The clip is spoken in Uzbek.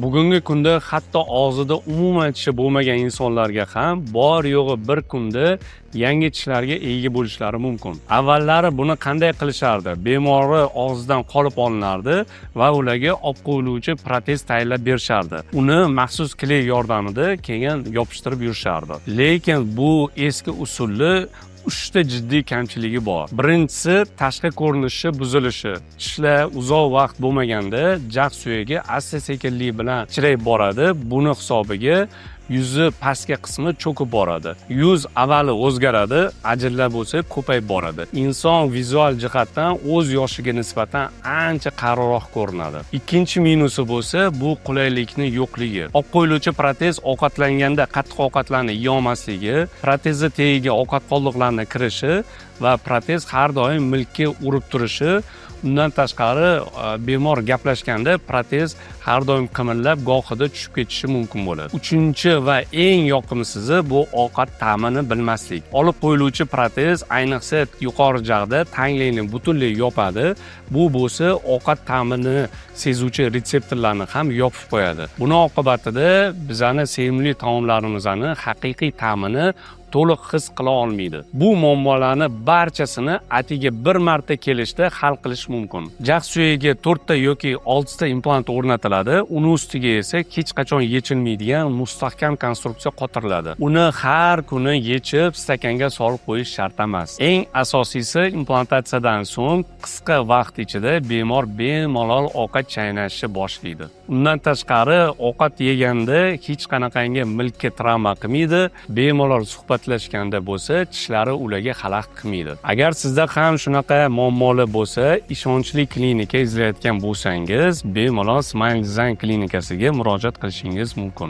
Bugungi kunda hatto og'zida umuman tishi bo'lmagan insonlarga ham bor yo'g'i bir kunda yangi tishlarga ega bo'lishlari mumkin. Avvallari buni qanday qilishardi? Bemorni og'zidan qolip olinardi va ularga olib qo'yiluvchi protez tayinlab berishardi. Uni maxsus kley yordamida keyin yopishtirib yurishardi. Lekin bu eski usulni 3 ta jiddiy kamchiligi bor. Birinchisi tashqi ko'rinishi buzilishi. Tishlar uzoq vaqt bo'lmaganda jag' suyagi asta-sekinlik bilan chirayib boradi. Buni hisobiga yuzi pastki qismi cho'kib boradi. Yuz avvali o'zgaradi, ajinlar bo'lsa ko'payib boradi. Inson vizual jihatdan o'z yoshiga nisbatan ancha qariroq ko'rinadi. Ikkinchi minusi bo'lsa, bu qulaylikni yo'qligi. Olib qo'yiluvchi protez ovqatlanganda qattiq ovqatlarni yeya olmasligi, protezga tagiga ovqat qoldiqlarini kirishi va protez har doim milkka urib turishi. Undan tashqari bemor gaplashganda protez har doim qimirlab gohida tushib ketishi mumkin bo'ladi. Uchinchi va eng yoqimsizi bu ovqat ta'mini bilmaslik. Olib qo'yiluvchi protez ayniqsa yuqori jag'da tanglikni butunlay yopadi. Bu bo'lsa ovqat ta'mini sezuvchi retseptorlarni ham yopib qo'yadi. Buni oqibatida bizning sevimli taomlarimizni haqiqiy ta'mini to'liq his qila olmaydi. Bu muammolarni barchasini atiga bir marta kelishda hal qilish mumkin. Jag' suyagiga 4 ta yoki 6 ta implant o'rnatiladi. Uni ustiga esa hech qachon yechilmaydigan mustahkam konstruksiya qotiriladi. Uni har kuni yechib stakanga solib qo'yish shart emas. Eng asosiysi implantatsiyadan so'ng qisqa vaqt ichida bemor bemalol ovqat chaynashni boshlaydi. Undan tashqari ovqat yeganda hech qanaqangi milkka travma qilmaydi. Bemalol suhbatlashganda bo'lsa, tishlari ularga xalaqit qilmaydi. Agar sizda ham shunaqa muammolar bo'lsa, ishonchli klinika izlayotgan bo'lsangiz, bemalol Smile Design klinikasiga murojaat qilishingiz mumkin.